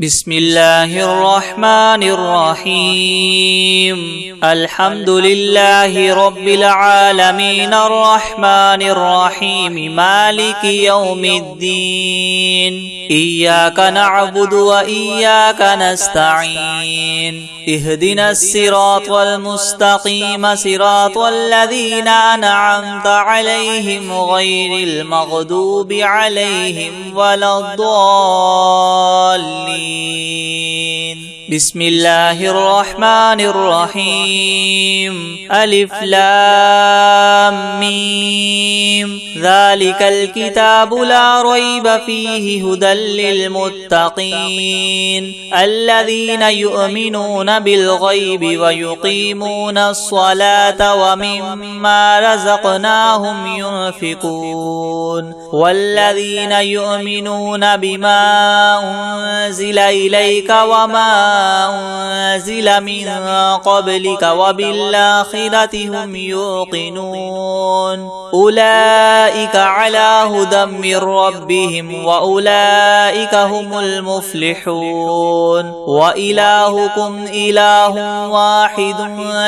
بسم الله الرحمن الرحيم الحمد لله رب العالمين الرحمن الرحيم مالك يوم الدين إياك نعبد وإياك نستعين اهدنا الصراط المستقيم صراط الذين أنعمت عليهم غير المغضوب عليهم ولا الضالين. بسم الله الرحمن الرحيم ألف لام ميم ذلك الكتاب لا ريب فيه هدى للمتقين الذين يؤمنون بالغيب ويقيمون الصلاة ومما رزقناهم ينفقون والذين يؤمنون بما أنزل إليك وما أنزل من قبلك وبالآخرة هم يوقنون أولئك على هدى من ربهم وأولئك هم المفلحون وإلهكم إله واحد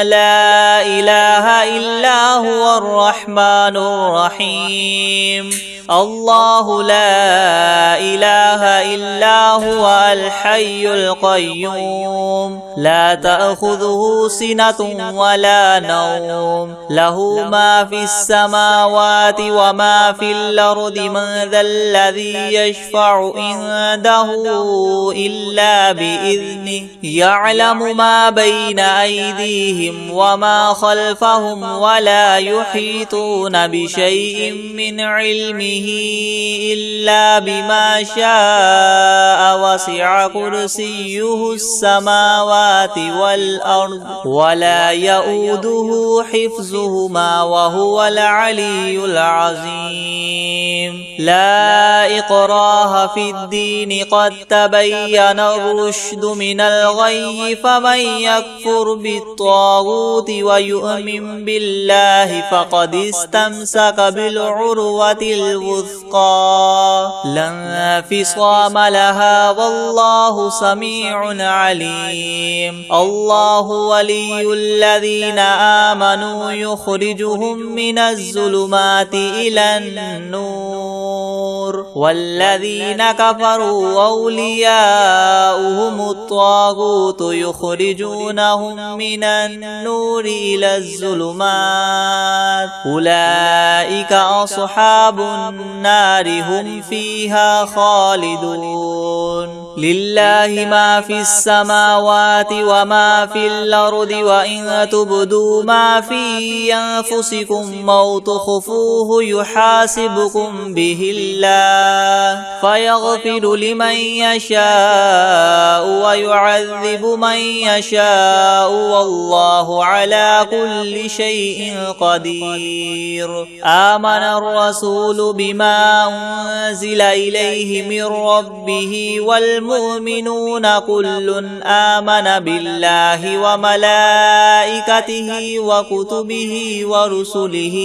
لا إله إلا هو الرحمن الرحيم الله لا إله إلا هو الحي القيوم لا تأخذه سنة ولا نوم له ما في السماوات وما في الأرض من ذا الذي يشفع عنده إلا بإذنه يعلم ما بين أيديهم وما خلفهم ولا يحيطون بشيء من علمه إلا بما شاء وسع كرسيه السماوات والأرض ولا يؤوده حفظهما وهو العلي العظيم لا إكراه في الدين قد تبين الرشد من الغي فمن يكفر بالطاغوت ويؤمن بالله فقد استمسك بالعروة الوثقى لا انفصام لها والله سميع عليم الله ولي الذين آمنوا يخرجهم من الظلمات إلى النور والذين كفروا أولياؤهم الطاغوت يخرجونهم من النور إلى الظلمات أولئك أصحاب النار هم فيها خالدون لله ما في السماوات وما في الأرض وإن تبدوا ما في أنفسكم أو تخفوه يحاسبكم به الله فيغفر لمن يشاء ويعذب من يشاء والله على كل شيء قدير آمن الرسول بما أنزل إليه من ربه والمؤمنون كل آمن بالله وملائكته وكتبه ورسله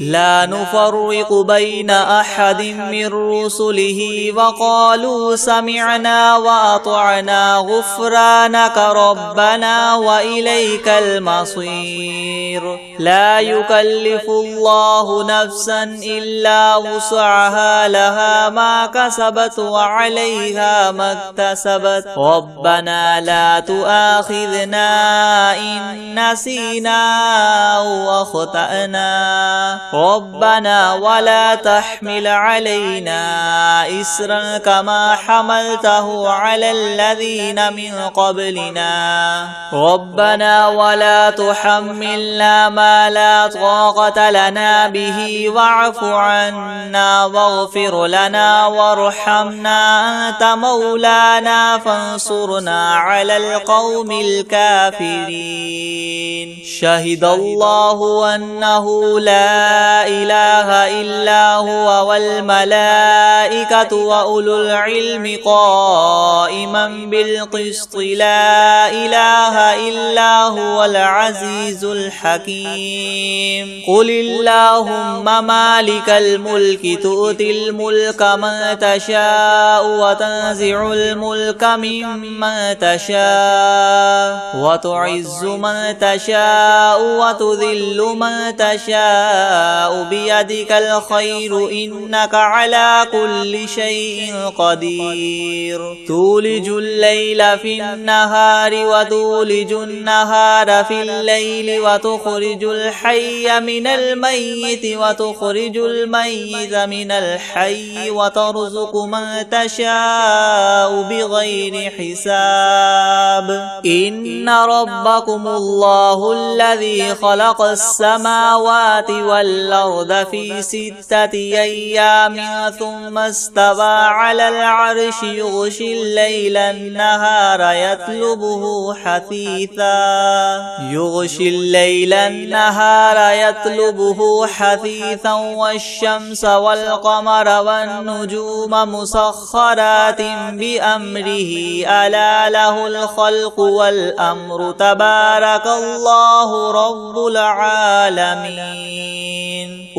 لا نفرق بين أحد من رسله وقالوا سمعنا وأطعنا غفرانك ربنا وإليك المصير لا يكلف الله نفسا إلا وسعها لها ما كسبت وعليها ما اكتسبت ربنا لا تؤاخذنا إن نسينا أو أخطأنا ربنا ولا تحمل علينا إسرا كما حملته على الذين من قبلنا ربنا ولا تحملنا ما لا طاقة لنا به واعف عنا واغفر لنا وارحمنا أنت مولانا فانصرنا على القوم الكافرين شهد الله أنه لا إله إلا هو والملائكة وأولو العلم قائما قائما بالقسط لا إله إلا هو العزيز الحكيم قل اللهم مالك الملك تؤتي الملك من تشاء وتنزع الملك ممن تشاء وتعز من تشاء وتذل من تشاء بيدك الخير إنك على كل شيء قدير تولج الليل في النهار وتولج النهار في الليل وتخرج الحي من الميت وتخرج الميت من الحي وترزق من تشاء بغير حساب إن ربكم الله الذي خلق السماوات والأرض في 6 أيام ثم استوى على العرش يغشي الليل النهار يطلبه حثيثا والشمس والقمر والنجوم مسخرات بأمره ألا له الخلق والأمر تبارك الله رب العالمين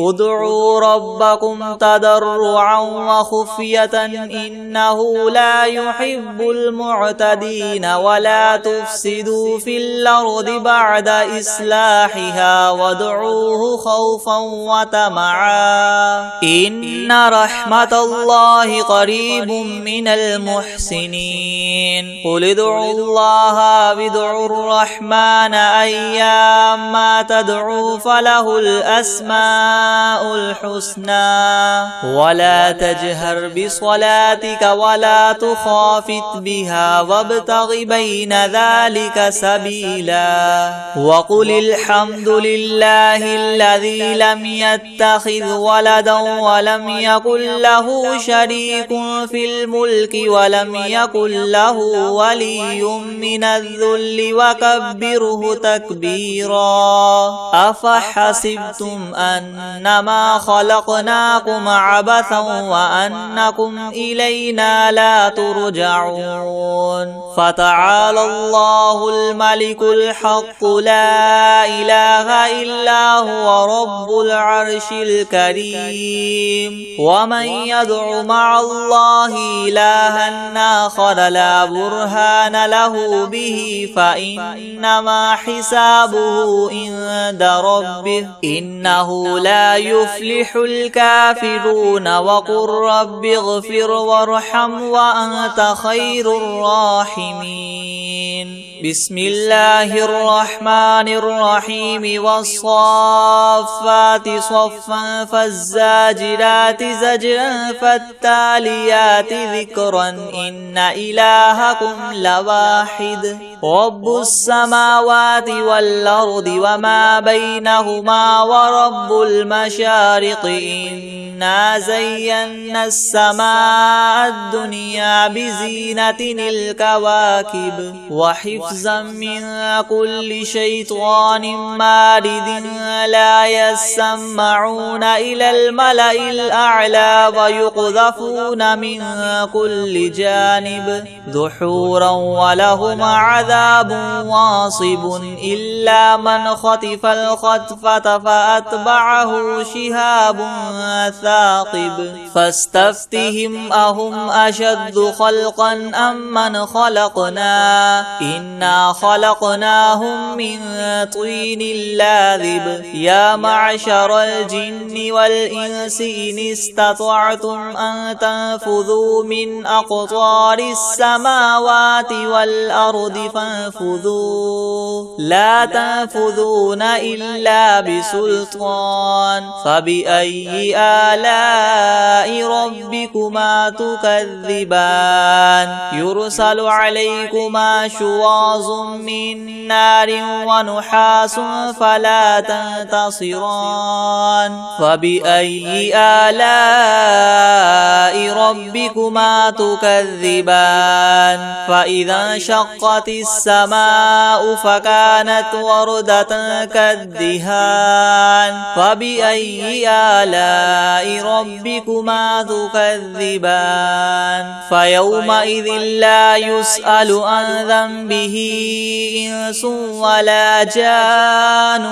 ادعوا ربكم تضرعا وخفية إنه لا يحب المعتدين ولا تفسدوا في الأرض بعد إصلاحها وادعوه خوفا وطمعا إن رحمة الله قريب من المحسنين قل ادعوا الله وادعوا الرحمن أيما تدعوا فله الأسماء الحسنى ولا تجهر بصلاتك ولا تخافت بها وابتغ بين ذلك سبيلا وقل الحمد لله الذي لم يتخذ ولدا ولم يكن له شريك في الملك ولم يكن له ولي من الذل وكبره تكبيرا أفحسبتم أنما خلقناكم عبثا وأنكم إلينا لا ترجعون فتعالى الله الملك الحق لا إله إلا هو رب العرش الكريم ومن يدع مع الله إلها آخر لا برهان له به فإنما حسابه عند ربه إنه لا يفلح الكافرون وقل رب اغفر وارحم وأنت خير الراحمين بسم الله الرحمن الرحيم والصافات صفا فالزاجرات زجرا فالتاليات ذكرا إن إلهكم لواحد رب السماوات والأرض وما بينهما ورب المشارق إنا زينا السماء الدنيا بزينة الكواكب وحفظا من كل شيطان مارد لا يسمعون إلى الملأ الأعلى ويقذفون من كل جانب دحورا ولهم عذاب واصب إلا من خطف الخطفة فأتبعه شهاب ثاقب فاستفتهم أهم أشد خلقا أم من خلقنا إنا خلقناهم من طين لاذب يا معشر الجن والإنس إن استطعتم أن تنفذوا من أقطار السماوات والأرض فانفذوا لا تنفذون إلا بسلطان فبأي آلاء ربكما تكذبان يرسل عليكما شواظ من نار ونحاس فلا تنتصران فبأي آلاء ربكما تكذبان فإذا انشقت السماء فكانت وردة كالدهان فبأي آلاء ربكما تكذبان فيومئذ يومئذ لا يسأل عن ذنبه إنس ولا جان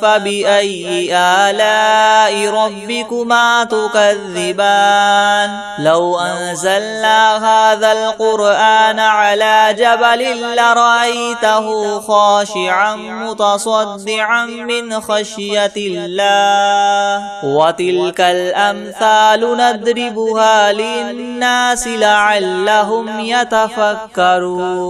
فبأي آلاء ربكما تكذبان لو أنزلنا هذا القرآن على جبل لرأيته خاشعا متصدعا من خشية الله وتلك الأمثال نضربها للناس لعلهم يتفكرون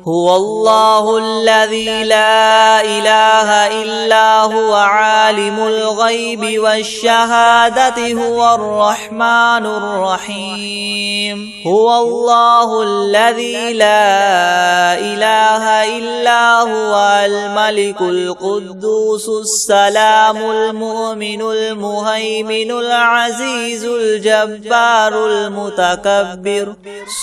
هو الله الذي لا إله إلا هو عالم الغيب والشهادة هو الرحمن الرحيم هو الله الذي لا إله إلا هو الملك القدوس السلام المؤمن المهيمن العزيز الجبار المتكبر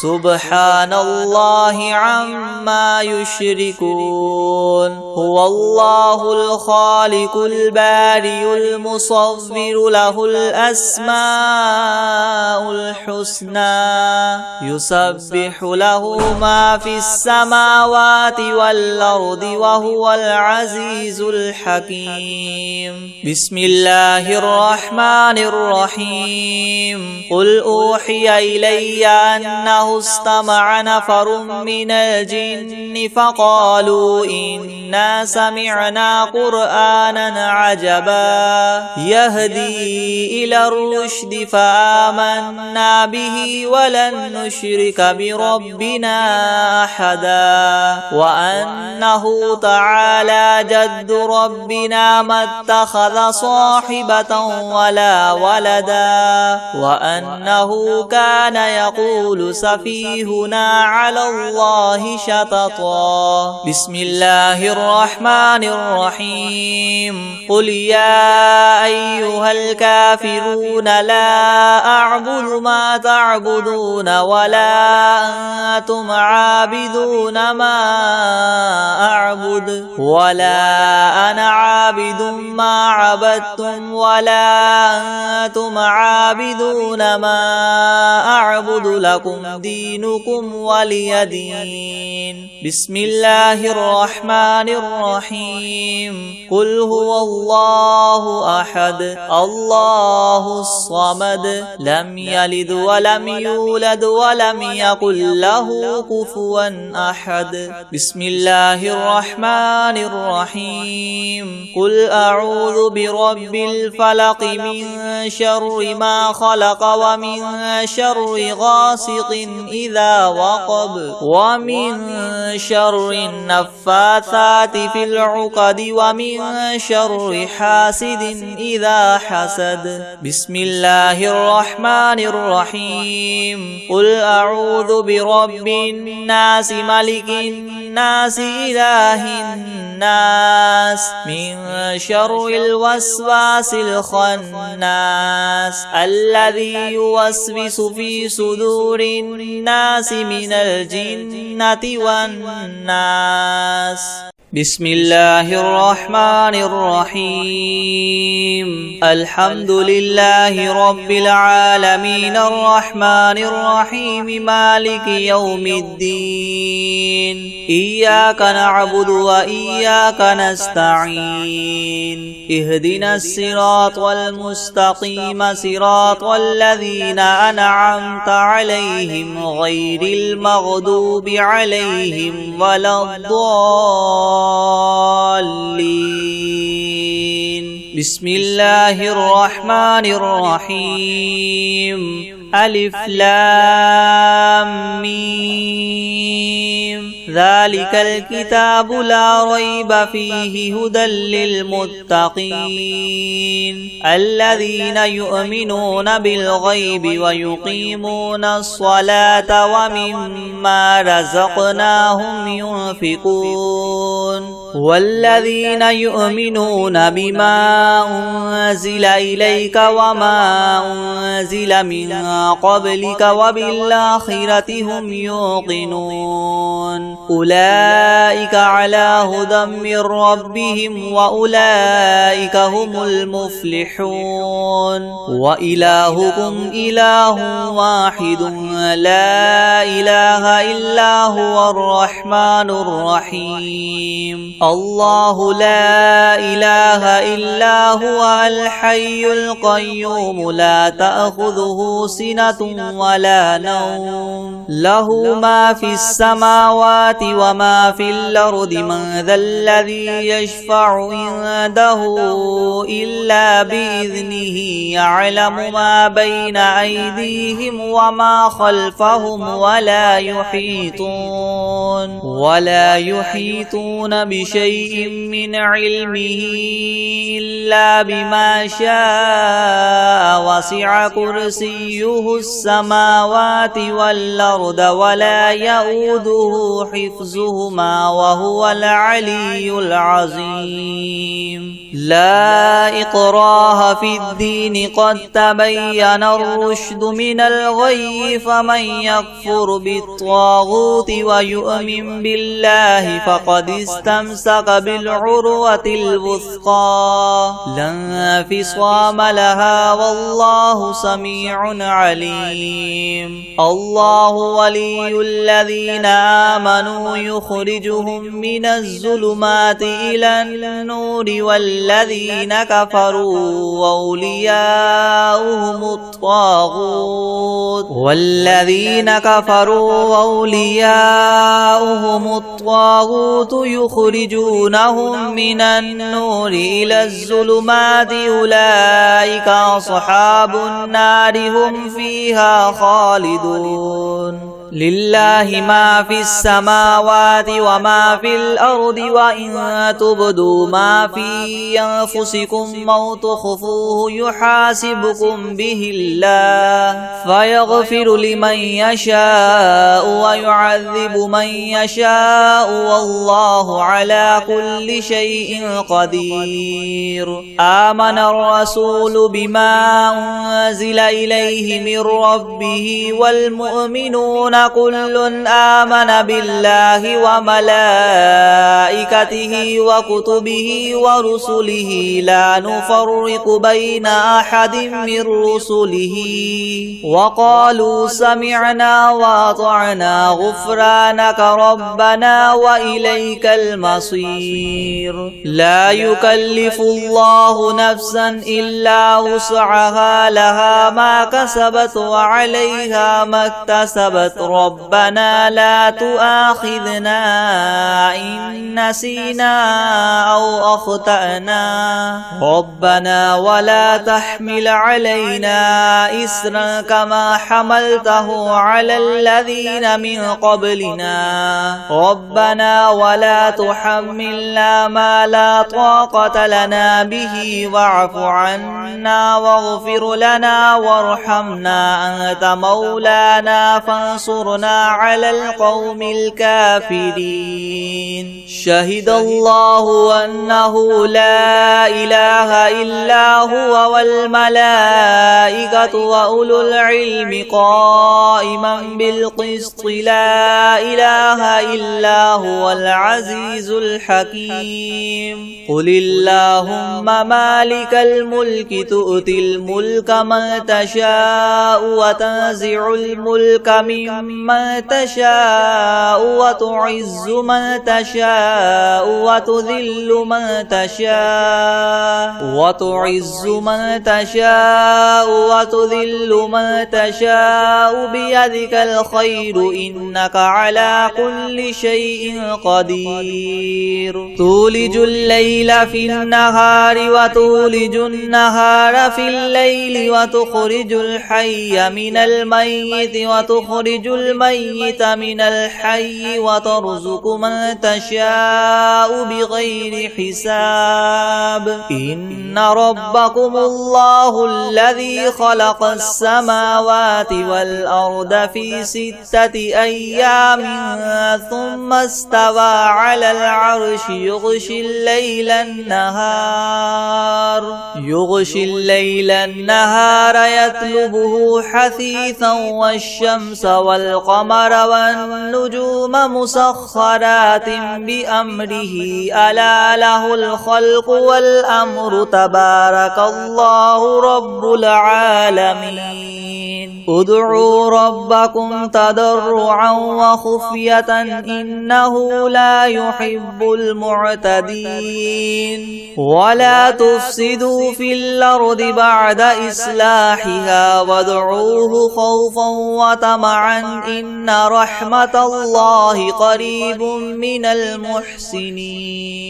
سبحان الله عما يشركون هو الله الخالق البارئ المصور له الأسماء الحسنى يسبح له ما في السماوات والأرض وهو العزيز الحكيم بسم الله الرحمن الرحيم قل أوحي إلي أنه استمع نفر من الجن فقالوا إنا سمعنا قرآنا عجبا يهدي إلى الرشد فآمنا به ولن نشرك بربنا أحدا وأنه تعالى جد ربنا ما اتخذ صاحبة ولا ولدا وأنه كان يقول سفيهنا على الله شططا بسم الله الرحمن الرحيم قل يا أيها الكافرون لا أعبد ما تعبدون ولا أنتم عابدون ما أعبد ولا أنا عابد ما عبدتم ولا أنتم عابدون ما أعبد لكم دينكم ولي دين بسم الله الرحمن الرحيم قل هو الله أحد الله الصمد لم يلد ولم يولد ولم يكن له كفوا أحد بسم الله الرحمن الرحيم قل أعوذ برب الفلق من شر ما خلق ومن شر غاسق إذا وقب ومن شر النفاثات في العقد ومن شر حاسد إذا حسد بسم الله الرحمن الرحيم قل أعوذ برب الناس ملك الناس إله الناس من شر الوسواس الخناس الذي يوسوس في صدور الناس من الجنة والناس بسم الله الرحمن الرحيم الحمد لله رب العالمين الرحمن الرحيم مالك يوم الدين إياك نعبد وإياك نستعين اهدنا الصراط المستقيم صراط الذين أنعمت عليهم غير المغضوب عليهم ولا الضالين بسم الله الرحمن الرحيم ألف لام ميم ذلك الكتاب لا ريب فيه هدى للمتقين الذين يؤمنون بالغيب ويقيمون الصلاة ومما رزقناهم ينفقون والذين يؤمنون بما أنزل إليك وما أنزل من قبلك وبالآخرة هم يوقنون أولئك على هدى من ربهم وأولئك هم المفلحون وإلهكم إله واحد لا إله إلا هو الرحمن الرحيم الله لا إله إلا هو الحي القيوم لا تأخذه سنة ولا نوم له ما في السماوات وما في الأرض من ذا الذي يشفع عنده إلا بإذنه يعلم ما بين أيديهم وما خلفهم ولا يحيطون بشيء من علمه إلا بما شاء وسع كرسيه السماوات والأرض ولا يؤوده حفظهما وهو العلي العظيم لا إكراه في الدين قد تبين الرشد من الغي فمن يكفر بالطاغوت ويؤمن بالله فقد استمسك بالعروة الوثقى لا انفصام لها والله سميع عليم الله ولي الذين آمنوا يخرجهم من الظلمات إلى النور والذين كفروا أولياؤهم الطاغوت يخرجونهم من النور إلى الظلمات أولئك أصحاب النار هم فيها خالدون لله ما في السماوات وما في الأرض وإن تبدوا ما في أنفسكم أو تخفوه يحاسبكم به الله فيغفر لمن يشاء ويعذب من يشاء والله على كل شيء قدير آمن الرسول بما أنزل إليه من ربه والمؤمنون كل آمن بالله وملائكته وكتبه ورسله لا نفرق بين أحد من رسله وقالوا سمعنا وأطعنا غفرانك ربنا وإليك المصير لا يكلف الله نفسا إلا وسعها لها ما كسبت وعليها ما اكتسبت ربنا لا تؤاخذنا إن نسينا أو أخطأنا ربنا ولا تحمل علينا إسرا كما حملته على الذين من قبلنا ربنا ولا تحملنا ما لا طاقة لنا به واعف عنا واغفر لنا وارحمنا أنت مولانا فانصرنا على القوم الكافرين شهد الله أنه لا إله إلا هو والملائكة وأولو العلم قائما بالقسط لا إله إلا هو العزيز الحكيم قل اللهم مالك الملك تؤتي الملك من تشاء وتنزع الملك ممن تشاء وتعز من تشاء وتذل من تشاء بيدك الخير إنك على كل شيء قدير تولج الليل في النهار وتولج النهار في الليل وتخرج الحي من الميت وتخرج الميت من الحي وترزق من تشاء بغير حساب إن ربكم الله الذي خلق السماوات والأرض في 6 أيام ثم استوى على العرش يغشي الليل النهار يطلبه حثيثا والشمس والقمر والنجوم مسخرات بأمره ألا له الخلق والأمر تبارك الله رب العالمين ادعوا ربكم تضرعا وخفية إنه لا يحب المعتدين ولا تفسدوا في الأرض بعد إصلاحها وادعوه خوفا وطمعا إن رحمة الله قريب من المحسنين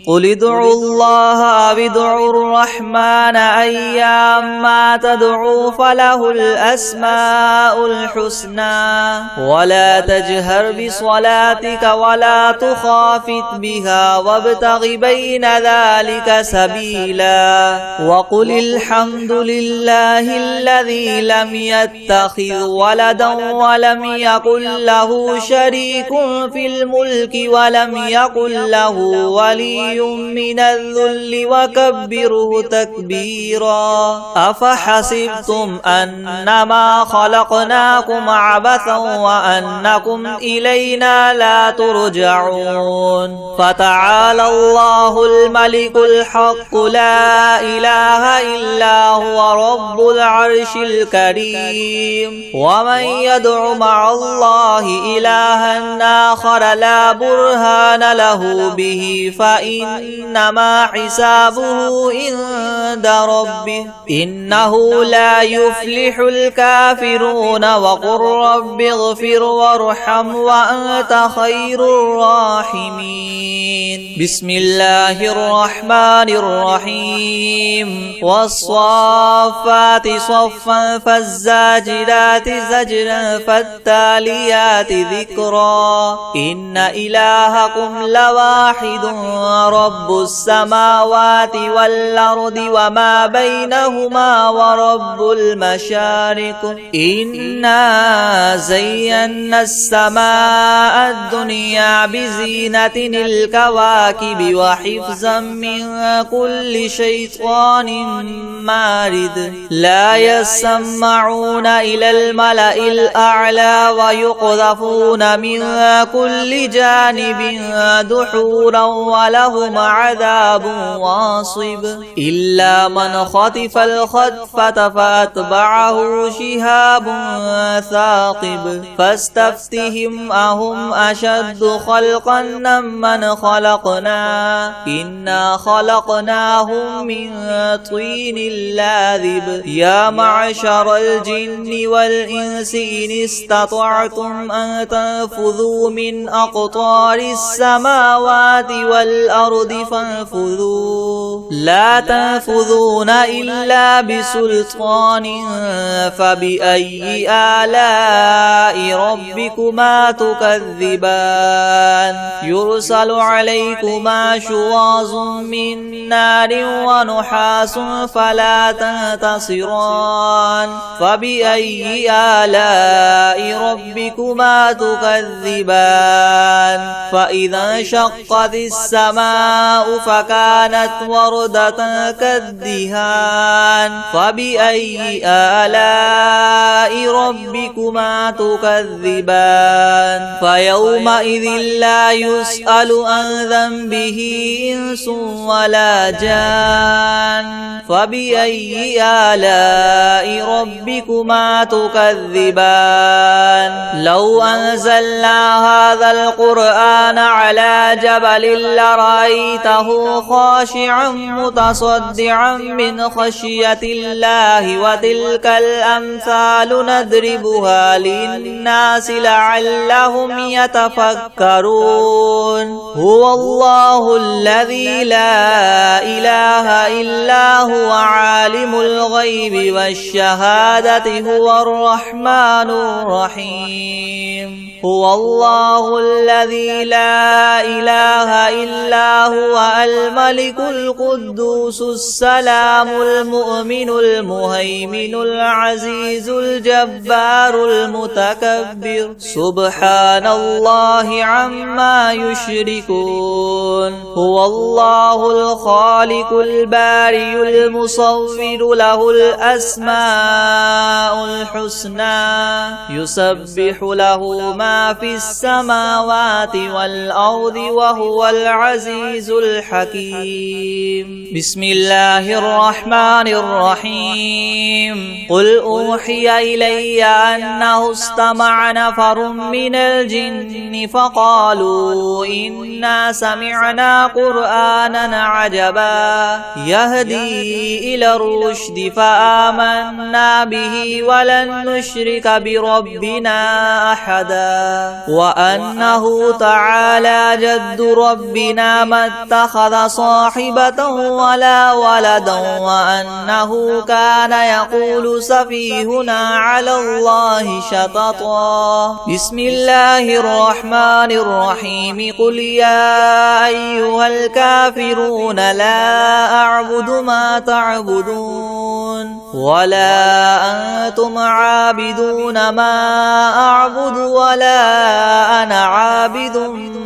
قل ادعوا الله أو ادعوا الرحمن أيما تدعوا فله الأسماء الحسنى ولا تجهر بصلاتك ولا تخافت بها وابتغ بين ذلك سبيلا وقل الحمد لله الذي لم يتخذ ولدا ولم يكن له شريك في الملك ولم يكن له ولي من الذل وكبره تكبيرا أفحسبتم أنما خلقناكم عبثا وأنكم إلينا لا ترجعون فتعالى الله الملك الحق لا إله إلا هو رب العرش الكريم ومن يدع مع الله إلها آخر لا برهان له به فإنما حسابه عند ربه إنه لا يفلح الكافرون وقل رب اغفر وارحم وأنت خير الراحمين بسم الله الرحمن الرحيم والصافات صفا فالزاجرات زجرا فالتاليات ذكرا إن إلهكم لواحد رب السماوات والأرض وما بينهما ورب المشارق إنا زينا السماء الدنيا بزينة الكواكب وحفظا من كل شيطان مارد لا يسمعون إلى الملأ الأعلى ويقذفون من كل جانب دحورا ولهم عذاب واصب إلا من خطف الخطفة فأتبعه شهاب ثاقب فاستفتهم أهم أشد خلقا ممن خلقنا إنا خلقناهم من طين لاذب يا معشر الجن والإنس إن استطعتم أن تنفذوا من أقطار السماوات والأرض فانفذوا لا تنفذون إلا بسلطان فبأي آلاء ربكما تكذبان يرسل عليكما شواظ من نار ونحاس فلا تنتصران فبأي آلاء ربكما تكذبان فإذا انشقت السماء فكانت وردة كالدهان فبأي آلاء ربكما تكذبان فيومئذ لا يسأل عن ذنبه إنس ولا جان فبأي آلاء ربكما تكذبان لو أنزلنا هذا القرآن على جبل لرأيته خاشعا متصدعا من خشية الله وتلك الأمثال الأمثال نضربها للناس لعلهم يتفكرون هو الله الذي لا إله إلا هو عالم الغيب والشهادة هو الرحمن الرحيم هو الله الذي لا إله إلا هو الملك القدوس السلام المؤمن المهيمن العزيز الجبار المتكبر سبحان الله عما يشركون هو الله الخالق البارئ المصور له الأسماء الحسنى يسبح له ما في السماوات والأرض وهو العزيز الحكيم بسم الله الرحمن الرحيم قل أوحي إلي أنه استمع نفر من الجن فقالوا إنا سمعنا قرآنا عجبا يهدي إلى الرشد فآمنا به ولن نشرك بربنا أحدا وأنه تعالى جد ربنا ما اتخذ صاحبة ولا ولدا وأنه كان يقول سفيهنا على الله شططا بسم الله الرحمن الرحيم قل يا أيها الكافرون لا أعبد ما تعبدون ولا أنتم عابدون ما أعبد ولا أنا عابد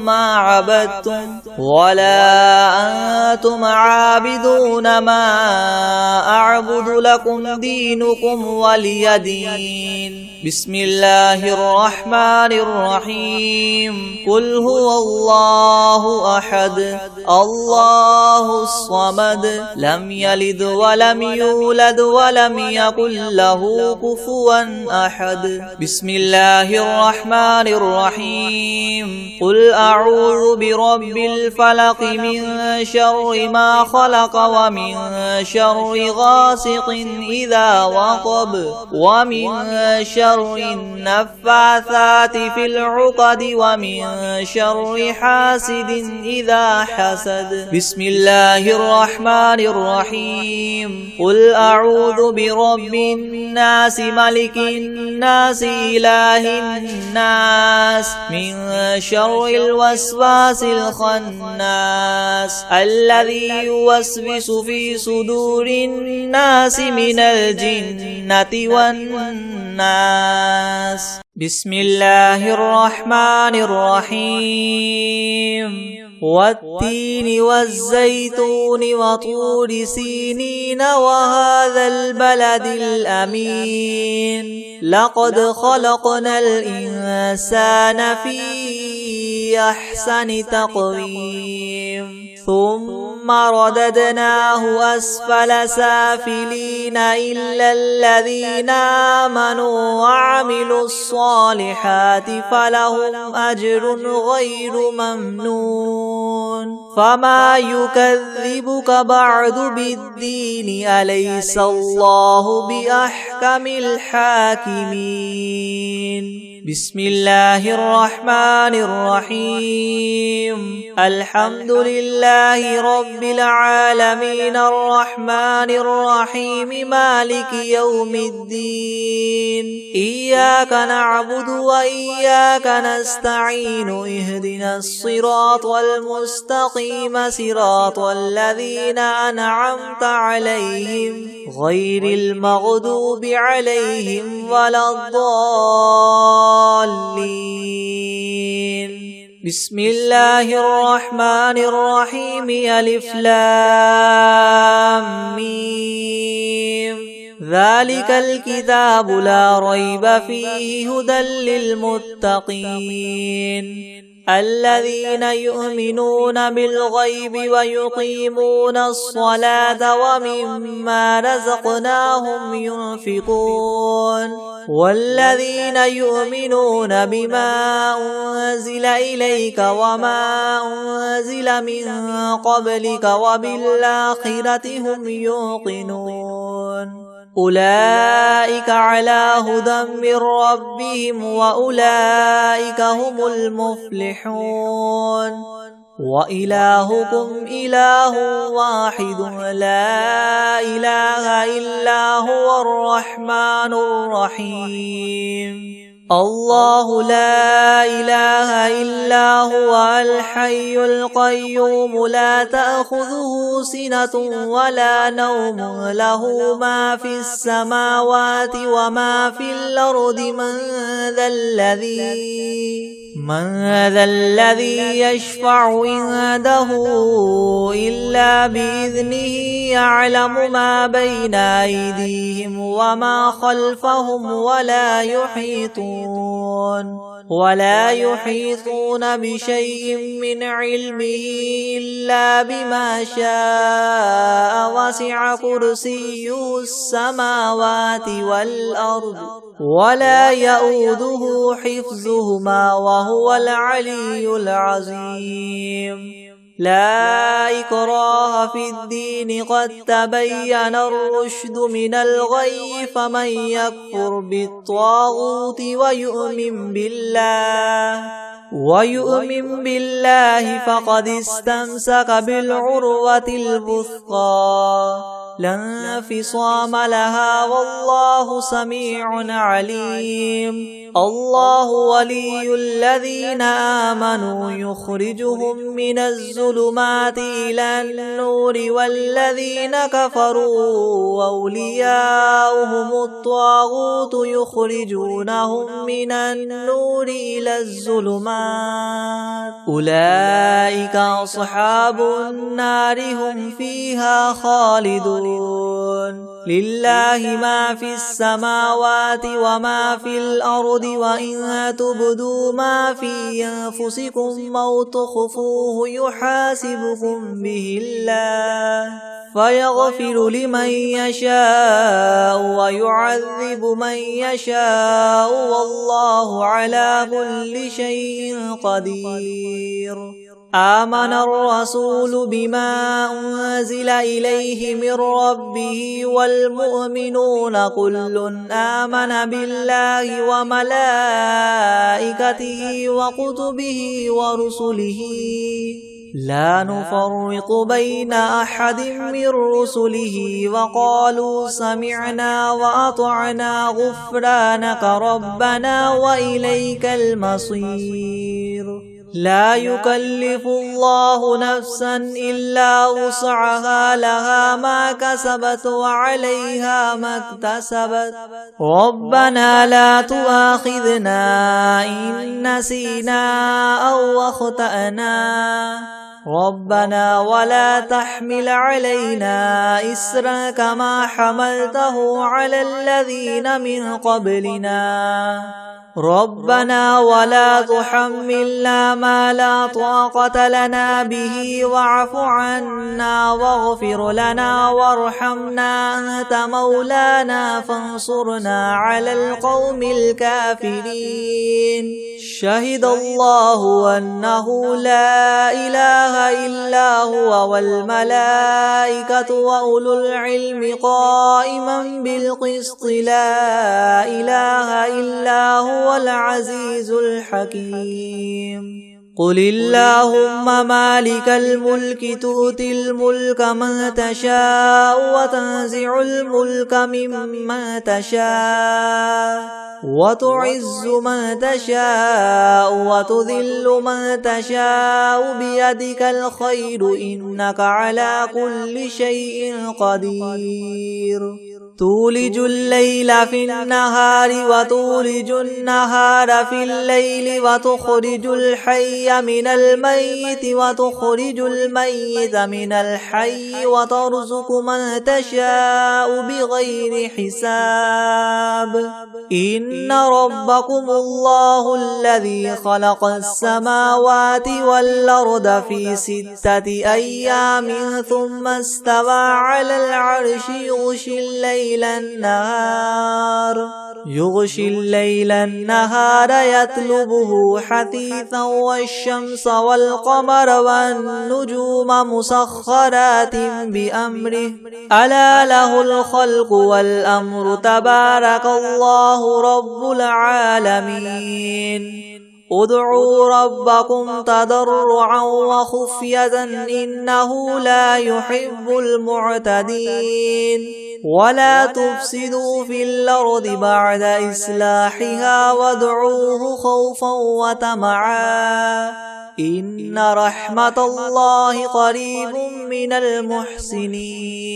ما عبدتم ولا أنتم عابدون ما أعبد لكم دينكم ولي دين بسم الله الرحمن الرحيم قل هو الله أحد الله الصمد لم يلد ولم يولد ولم يكن له كفوا أحد بسم الله الرحمن الرحيم قل أعوذ برب الفلق من شر ما خلق ومن شر غاسق إذا وقب ومن شر النفاثات في العقد ومن شر حاسد إذا حسد بسم الله الرحمن الرحيم قل أعوذ برب الناس ملك الناس إله الناس من شر الوسواس الخناس الذي يوسوس في صدور الناس من الجنة والناس بسم الله الرحمن الرحيم والتين والزيتون وطور سينين وهذا البلد الأمين لقد خلقنا الإنسان في أحسن تقويم ثم رددناه أسفل سافلين إلا الذين آمنوا وعملوا الصالحات فلهم أجر غير ممنون فما يكذبك بعد بالدين أليس الله بأحكم الحاكمين بسم الله الرحمن الرحيم الحمد لله رب العالمين الرحمن الرحيم مالك يوم الدين إياك نعبد وإياك نستعين اهدنا الصراط المستقيم صراط الذين أنعمت عليهم غير المغضوب عليهم ولا الضالين بسم الله الرحمن الرحيم ألف لام ميم ذلك الكتاب لا ريب فيه هدى للمتقين الذين يؤمنون بالغيب ويقيمون الصلاة ومما رزقناهم ينفقون والذين يؤمنون بما أنزل إليك وما أنزل من قبلك وبالآخرة هم يوقنون أولئك على هدى من ربهم وأولئك هم المفلحون وإلهكم إله واحد لا إله إلا هو الرحمن الرحيم الله لا إله إلا هو الحي القيوم لا تأخذه سنة ولا نوم له ما في السماوات وما في الأرض من ذا الذي يشفع عنده إلا بإذنه يعلم ما بين أيديهم وما خلفهم ولا يحيطون بشيء من علمه إلا بما شاء وسع كرسيه السماوات والأرض ولا يؤوده حفظهما وهو العلي العظيم لا إكراه في الدين قد تبين الرشد من الغي فمن يكفر بالطاغوت ويؤمن بالله فقد استمسك بالعروة الوثقى لا انفصام لها والله سميع عليم الله ولي الذين آمنوا يخرجهم من الظلمات إلى النور والذين كفروا أولياؤهم الطاغوت يخرجونهم من النور إلى الظلمات أولئك أصحاب النار هم فيها خالدون لله ما في السماوات وما في الأرض وإن تبدوا ما في أنفسكم أو تخفوه يحاسبكم به الله فيغفر لمن يشاء ويعذب من يشاء والله على كل شيء قدير آمن الرسول بما أنزل إليه من ربه والمؤمنون كل آمن بالله وملائكته وكتبه ورسله لا نفرق بين أحد من رسله وقالوا سمعنا وأطعنا غفرانك ربنا وإليك المصير لا يكلف الله نفسا إلا وسعها لها ما كسبت وعليها ما اكتسبت ربنا لا تؤاخذنا إن نسينا أو أخطأنا ربنا ولا تحمل علينا إسرا كما حملته على الذين من قبلنا ربنا ولا تحملنا ما لا طاقة لنا به واعف عنا واغفر لنا وارحمنا أنت مولانا فانصرنا على القوم الكافرين شهد الله أنه لا إله إلا هو والملائكة وأولو العلم قائما بالقسط لا إله إلا هو العزيز الحكيم قل اللهم مالك الملك تؤتي الملك من تشاء وتنزع الملك ممن تشاء وتعز من تشاء وتذل من تشاء بيدك الخير إنك على كل شيء قدير تولج الليل في النهار وتولج النهار في الليل وتخرج الحي من الميت وتخرج الميت من الحي وترزق من تشاء بغير حساب إن ربكم الله الذي خلق السماوات والأرض في 6 أيام ثم استوى على العرش يغشي الليل النهار يغشي الليل النهار يطلبه حثيثا والشمس والقمر والنجوم مسخرات بأمره ألا له الخلق والأمر تبارك الله رب العالمين ادعوا ربكم تضرعا وخفية إنه لا يحب المعتدين ولا تفسدوا في الأرض بعد إصلاحها وادعوه خوفا وطمعا إن رحمة الله قريب من المحسنين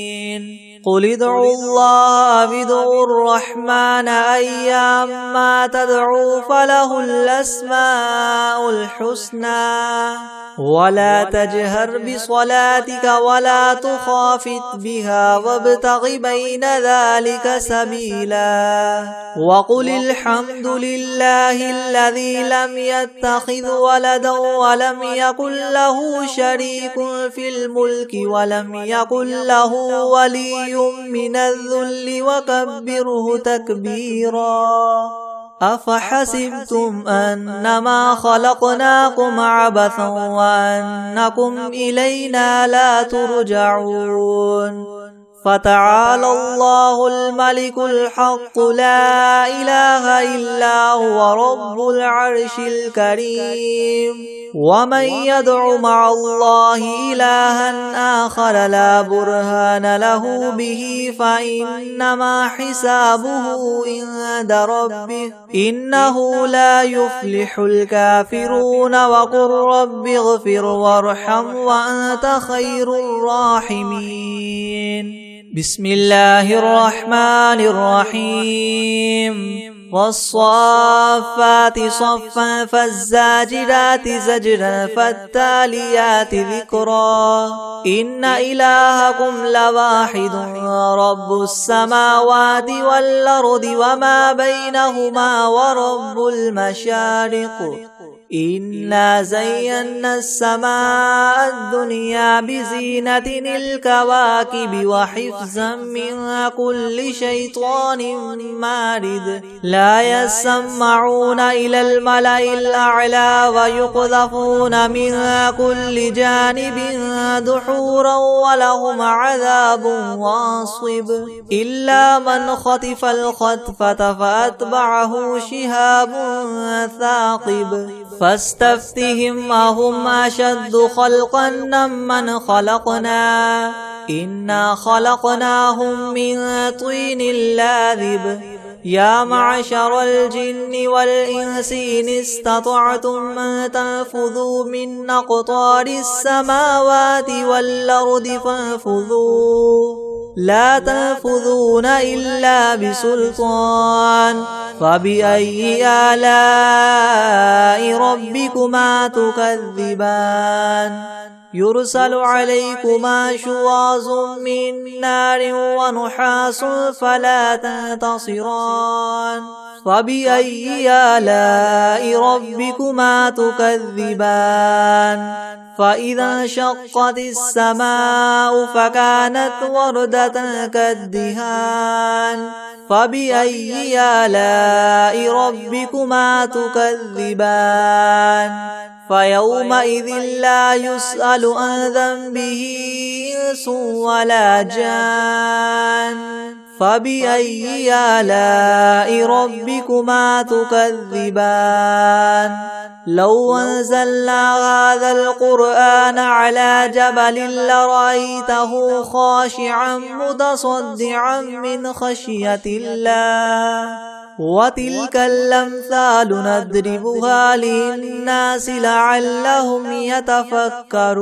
قل ادعوا الله أو ادعوا الرحمن أيما تدعوا فله الأسماء الحسنى ولا تجهر بصلاتك ولا تخافت بها وابتغ بين ذلك سبيلا وقل الحمد لله الذي لم يتخذ ولدا ولم يكن له شريك في الملك ولم يكن له ولي من الذل وكبره تكبيرا أفحسبتم أنما خلقناكم عبثا وأنكم إلينا لا ترجعون فتعالى الله الملك الحق لا إله إلا هو رب العرش الكريم ومن يدع مع الله إلها آخر لا برهان له به فإنما حسابه عند ربه إنه لا يفلح الكافرون وقل رب اغفر وارحم وأنت خير الراحمين بسم الله الرحمن الرحيم والصافات صفا فالزاجرات زجرا فالتاليات ذكرا إن إلهكم لواحد رب السماوات والأرض وما بينهما ورب المشارق إنا زينا السماء الدنيا بزينة الكواكب وحفظا من كل شيطان مارد لا يسمعون إلى الملأ الأعلى ويقذفون من كل جانب دحورا ولهم عذاب واصب إلا من خطف الخطفة فأتبعه شهاب ثاقب فاستفتهم أهم أشد خلقا ممن خلقنا إنا خلقناهم من طين لاذب يا معشر الجن والإنس إن استطعتم أن تنفذوا من أقطار السماوات والأرض فانفذوا لا تنفذون إلا بسلطان فبأي آلاء ربكما تكذبان يرسل عليكما شواظ من نار ونحاس فلا تنتصران فبأي آلاء ربكما تكذبان فإذا انشقت السماء فكانت وردة كالدهان فبأي آلاء ربكما تكذبان فيومئذ لا يسأل عن ذنبه إنس ولا جان فبأي آلاء ربكما تكذبان لو أنزلنا هذا القرآن على جبل لرأيته خاشعا متصدعا من خشية الله وتلك الأمثال نضربها للناس لعلهم يتفكرون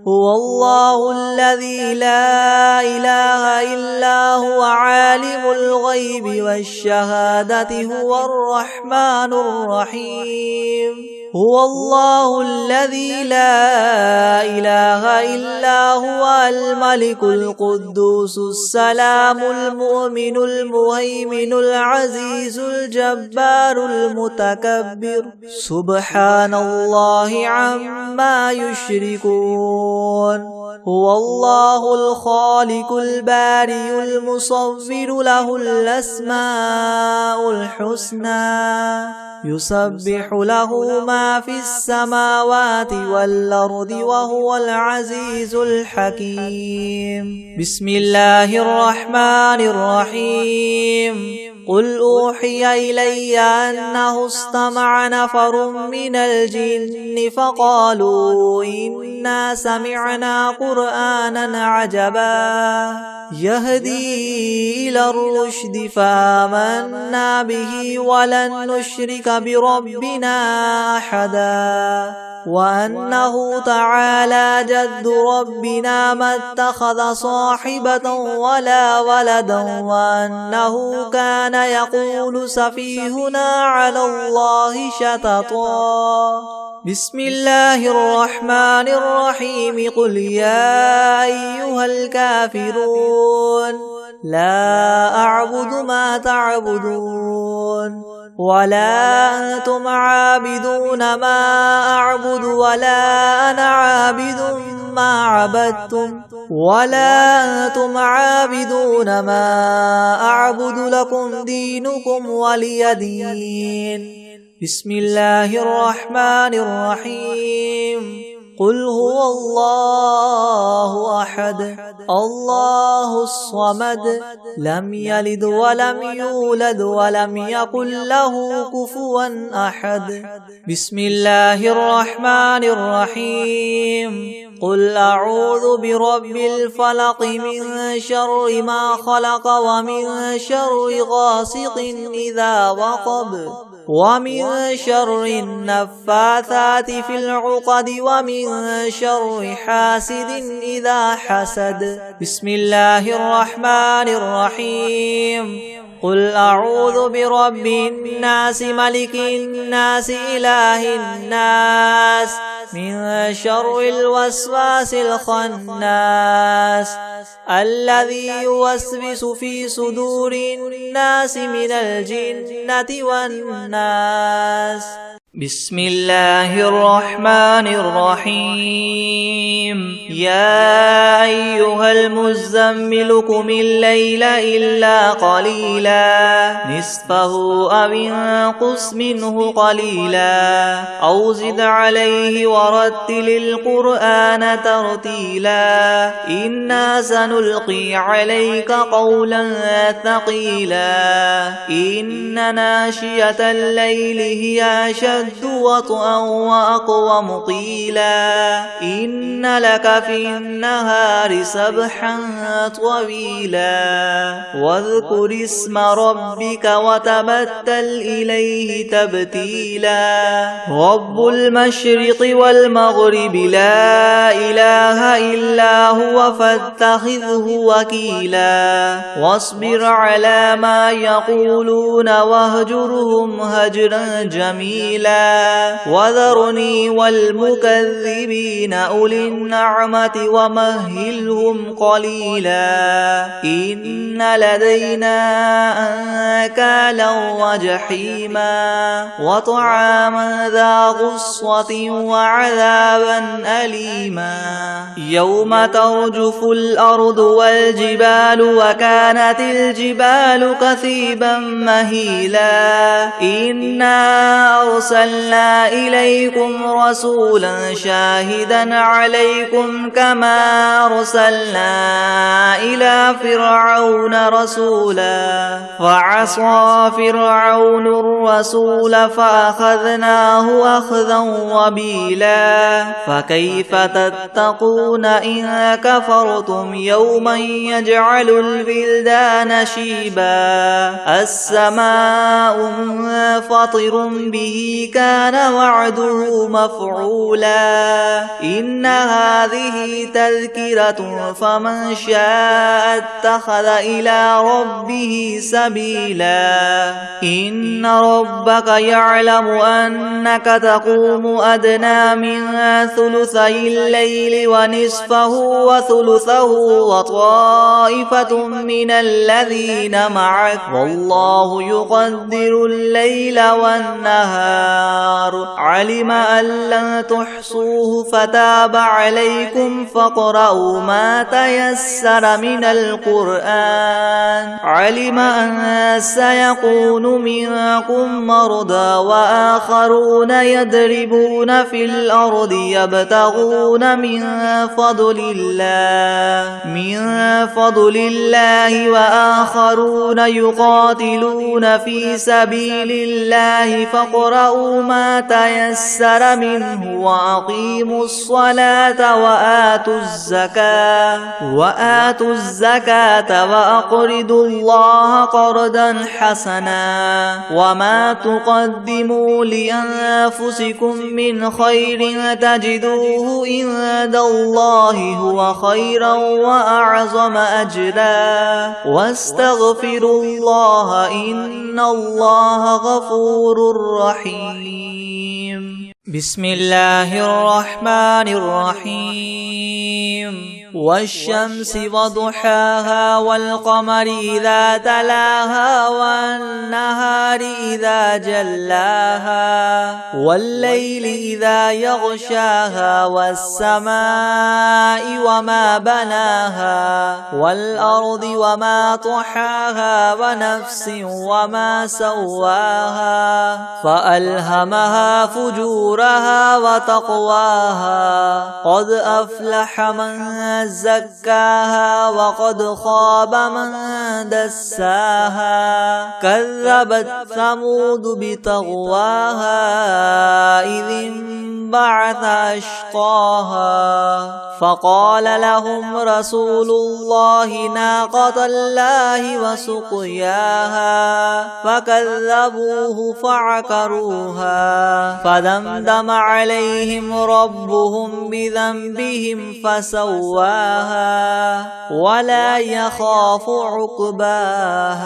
هو الله الذي لا إله إلا هو عالم الغيب والشهادة هو الرحمن الرحيم هو الله الذي لا إله إلا هو الملك القدوس السلام المؤمن المهيمن العزيز الجبار المتكبر سبحان الله عما يشركون هو الله الخالق البارئ المصور له الأسماء الحسنى يسبح له ما في السماوات والأرض وهو العزيز الحكيم بسم الله الرحمن الرحيم قل أوحي إلي أنه استمع نفر من الجن فقالوا إنا سمعنا قرآنا عجبا يهدي إلى الرشد فآمنا به ولن نشرك بربنا أحدا وأنه تعالى جد ربنا ما اتخذ صاحبة ولا ولدا وأنه كان يقول سفيهنا على الله شططا بسم الله الرحمن الرحيم قل يا أيها الكافرون لا أعبد ما تعبدون ولا أنتم عابدون ما أعبد ولا أنا عابد ما عبدتم ولا أنتم عابدون ما أعبد لكم دينكم ولي دين بسم الله الرحمن الرحيم قل هو الله أحد الله الصمد لم يلد ولم يولد ولم يكن له كفوا أحد بسم الله الرحمن الرحيم قل أعوذ برب الفلق من شر ما خلق ومن شر غاسق إذا وقب ومن شر النفاثات في العقد ومن شر حاسد إذا حسد بسم الله الرحمن الرحيم قل أعوذ برب الناس ملك الناس إله الناس من شر الوسواس الخناس الذي يوسوس في صدور الناس من الجنة والناس بسم الله الرحمن الرحيم يا أيها المزمل قم الليل إلا قليلا نصفه أو انقص منه قليلا أو زد عليه ورتل القرآن ترتيلا إنا سنلقي عليك قولا ثقيلا إن ناشية الليل هي أشد وطئا وأقوم قيلا إن لك في النهار سبحا طويلا واذكر اسم ربك وتبتل إليه تبتيلا رب المشرق والمغرب لا إله إلا هو فاتخذه وكيلا واصبر على ما يقولون واهجرهم هجرا جميلا وذرني والمكذبين أولي النعمة ومهلهم قليلا إن لدينا أنكالا وجحيما وطعاما ذا غصة وعذابا أليما يوم ترجف الأرض والجبال وكانت الجبال كثيبا مهيلا إنا أرسلنا إليكم رسولا شاهدا عليكم كما أرسلنا إلى فرعون رسولا فعصى فرعون الرسول فأخذناه أخذا وبيلا فكيف تتقون إن كفرتم يوما يجعل البلدان شيبا السماء منفطر به كان وعده مفعولا إن هذه تذكرة فمن شاء اتخذ إلى ربه سبيلا إن ربك يعلم أنك تقوم أدنى من ثلثي الليل ونصفه وثلثه وطائفة من الذين معك والله يقدر الليل والنهار علم أن لن تحصوه فتاب عليكم فاقرؤوا ما تيسر من القرآن علم أن سيكون منكم مرضى وآخرون يضربون في الأرض يبتغون من فضل الله وآخرون يقاتلون في سبيل الله فاقرؤوا ما تيسر منه وأقيموا الصلاة وآتوا الزكاة وأقرضوا الله قرضا حسنا وما تقدموا لأنفسكم من خير تجدوه عند الله هو خيرا وأعظم أجرا واستغفروا الله إن الله غفور رحيم بسم الله الرحمن الرحيم والشمس وضحاها والقمر إذا تلاها والنهار إذا جلاها والليل إذا يغشاها والسماء وما بناها والأرض وما طحاها ونفس وما سواها فألهمها فجورها وتقواها قد أفلح من زكاها وقد خاب من دساها كذبت ثمود بطغواها إذ انبعث أشقاها فقال لهم رسول الله ناقة الله وسقياها فكذبوه فعقروها فدمدم عليهم ربهم بذنبهم فسواها ولا يخاف عقباها